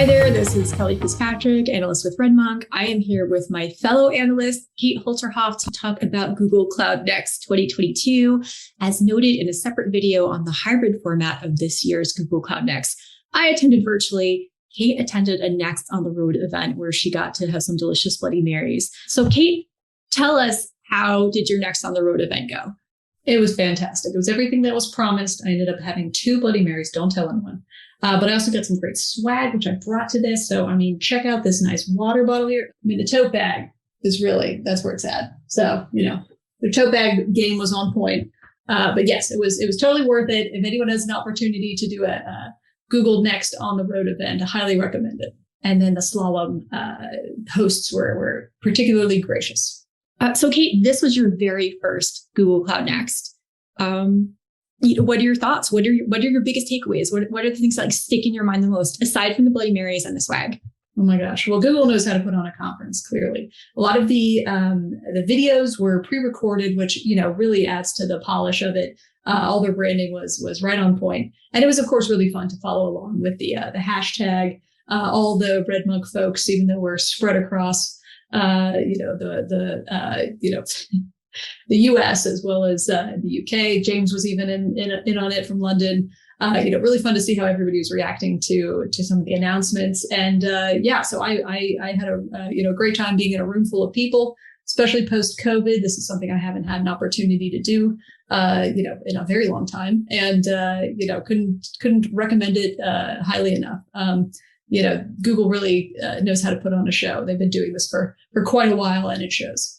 Hi there, this is Kelly Fitzpatrick, analyst with RedMonk. I am here with my fellow analyst, Kate Holterhoff, to talk about Google Cloud Next 2022, as noted in a separate video on the hybrid format of this year's Google Cloud Next. I attended virtually. Kate attended a Next on the Road event where she got to have some delicious Bloody Marys. So Kate, tell us, how did your Next on the Road event go? It was fantastic. It was everything that was promised. I ended up having 2 Bloody Marys. Don't tell anyone. But I also got some great swag, which I brought to this. So, check out this nice water bottle here. The tote bag is really, that's where it's at. So, the tote bag game was on point. But yes, it was totally worth it. If anyone has an opportunity to do a Google Next on the Road event, I highly recommend it. And then the slalom hosts were particularly gracious. So Kate, this was your very first Google Cloud Next. What are your thoughts? What are your biggest takeaways? What are the things that stick in your mind the most, aside from the Bloody Marys and the swag? Oh my gosh. Well, Google knows how to put on a conference, clearly. A lot of the videos were pre-recorded, which, really adds to the polish of it. All their branding was right on point. And it was, of course, really fun to follow along with the hashtag, all the RedMonk folks, even though we're spread across the US as well as the UK. James was even in on it from London. Really fun to see how everybody was reacting to some of the announcements. And so I had a great time being in a room full of people, especially post-COVID. This is something I haven't had an opportunity to do, in a very long time, and couldn't recommend it highly enough. Google really knows how to put on a show. They've been doing this for quite a while, and it shows.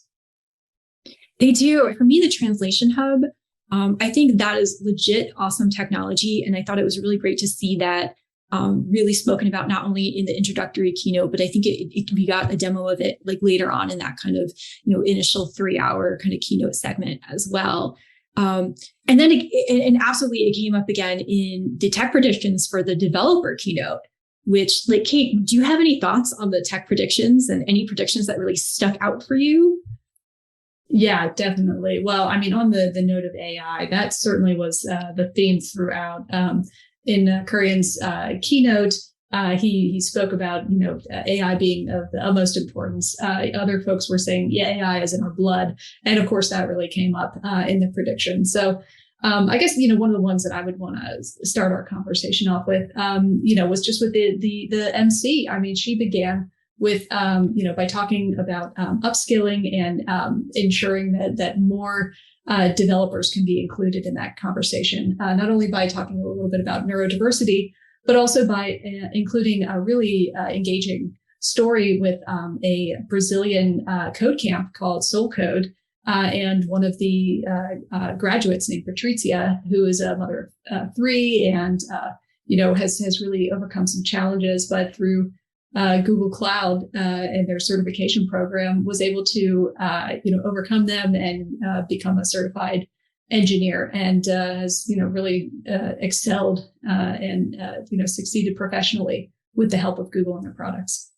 They do. For me, the Translation Hub, I think that is legit awesome technology. And I thought it was really great to see that really spoken about not only in the introductory keynote, but I think we got a demo of it like later on in that kind of, initial 3-hour kind of keynote segment as well. And then and absolutely it came up again in the tech predictions for the developer keynote, which, like, Kate, do you have any thoughts on the tech predictions and any predictions that really stuck out for you? Yeah, definitely. Well, on the note of AI, that certainly was the theme throughout. In Kurian's keynote, he spoke about, AI being of the utmost importance. Other folks were saying, yeah, AI is in our blood. And of course, that really came up in the prediction. So I guess, one of the ones that I would want to start our conversation off with, was just with the MC. She began with, by talking about upskilling and ensuring that more developers can be included in that conversation, not only by talking a little bit about neurodiversity, but also by including a really engaging story with a Brazilian code camp called Soul Code. And one of the graduates named Patrizia, who is a mother of 3 and, has really overcome some challenges, but through Google Cloud and their certification program was able to, overcome them and become a certified engineer, and has, really excelled and, succeeded professionally with the help of Google and their products.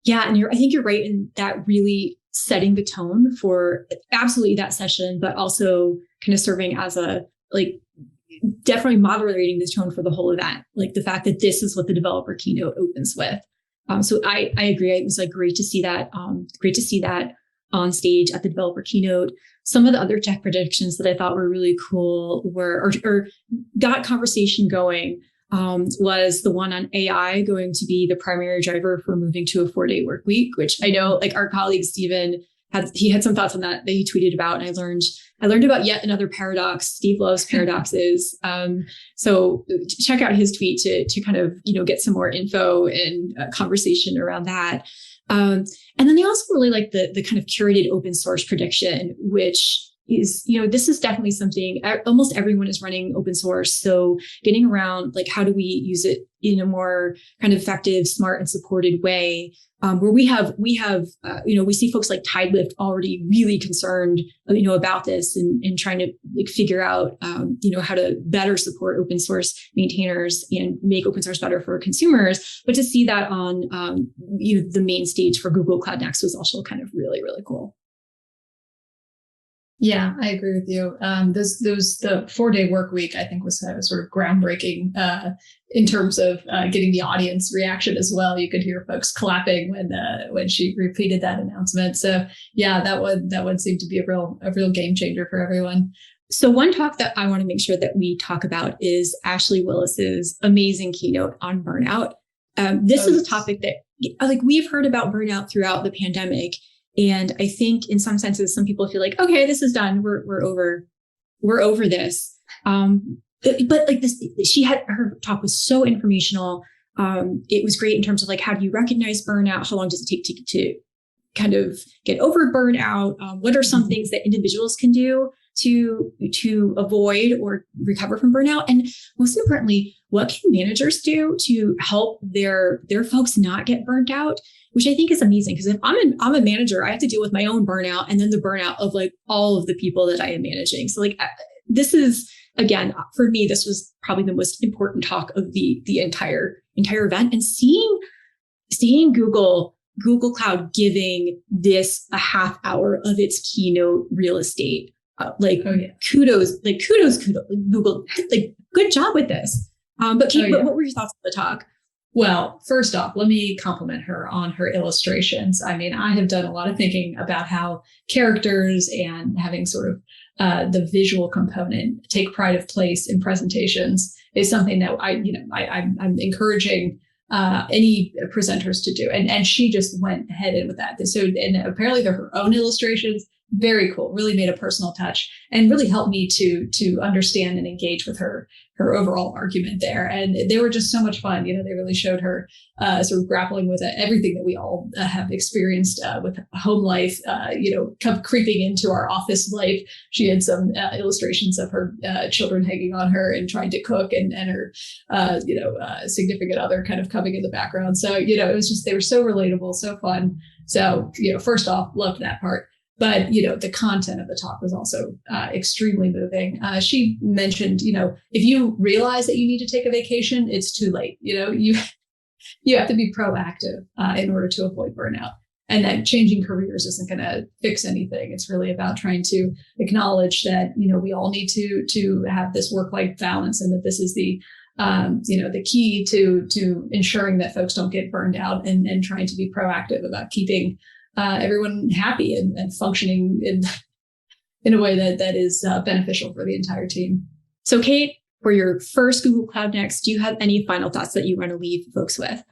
Yeah, and I think you're right in that, really setting the tone for absolutely that session, but also kind of serving as definitely moderating this tone for the whole event. Like the fact that this is what the developer keynote opens with. So I agree. It was great to see that. Great to see that on stage at the developer keynote. Some of the other tech predictions that I thought were really cool were, or got conversation going, was the one on AI going to be the primary driver for moving to a 4-day work week, which I know our colleague Stephen had some thoughts on that he tweeted about, and I learned about yet another paradox. Steve loves paradoxes. So check out his tweet to kind of, get some more info and conversation around that. And then they also really like the kind of curated open source prediction, which is, this is definitely something almost everyone is running open source. So getting around, how do we use it in a more kind of effective, smart and supported way, where we see folks like Tidelift already really concerned, about this and trying to figure out, how to better support open source maintainers and make open source better for consumers. But to see that on, the main stage for Google Cloud Next was also kind of really, really cool. Yeah, I agree with you. The 4-day work week, I think, was sort of groundbreaking in terms of getting the audience reaction as well. You could hear folks clapping when she repeated that announcement. So yeah, that would seem to be a real game changer for everyone. So one talk that I want to make sure that we talk about is Ashley Willis's amazing keynote on burnout. This is a topic that like we've heard about burnout throughout the pandemic. And I think in some senses, some people feel like, okay, this is done. We're over this. But like this, her talk was so informational. It was great in terms of like, how do you recognize burnout? How long does it take to kind of get over burnout? What are some things that individuals can do to avoid or recover from burnout? And most importantly, what can managers do to help their folks not get burnt out? Which I think is amazing, because if I'm a manager, I have to deal with my own burnout and then the burnout of like all of the people that I am managing. So like this is, again, for me, this was probably the most important talk of the entire event. And seeing Google Cloud giving this a half hour of its keynote real estate, kudos, Google, like good job with this. But Kate, what were your thoughts on the talk? Well, first off, let me compliment her on her illustrations. I mean, I have done a lot of thinking about how characters and having sort of the visual component take pride of place in presentations is something that I'm encouraging any presenters to do. And she just went head in with that. So, and apparently they're her own illustrations. Very cool. Really made a personal touch and really helped me to understand and engage with her overall argument there. And they were just so much fun. They really showed her sort of grappling with everything that we all have experienced with home life, creeping into our office life. She had some illustrations of her children hanging on her and trying to cook, and her, significant other kind of coming in the background. So, it was just, they were so relatable, so fun. So, first off, loved that part. But, the content of the talk was also extremely moving. She mentioned, if you realize that you need to take a vacation, it's too late. You have to be proactive in order to avoid burnout, and that changing careers isn't going to fix anything. It's really about trying to acknowledge that, we all need to have this work-life balance, and that this is the key to ensuring that folks don't get burned out, and trying to be proactive about keeping everyone happy and functioning in a way that is beneficial for the entire team. So Kate, for your first Google Cloud Next, do you have any final thoughts that you want to leave folks with?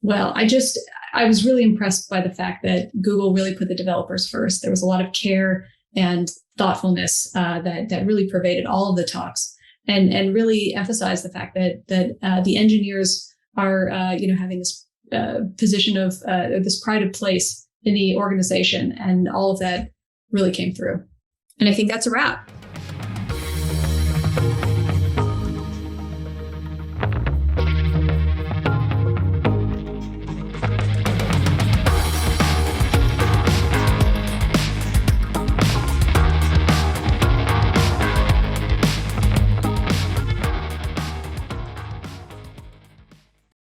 Well, I was really impressed by the fact that Google really put the developers first. There was a lot of care and thoughtfulness that really pervaded all of the talks, and really emphasized the fact that the engineers are having this position of this pride of place in the organization, and all of that really came through. And I think that's a wrap.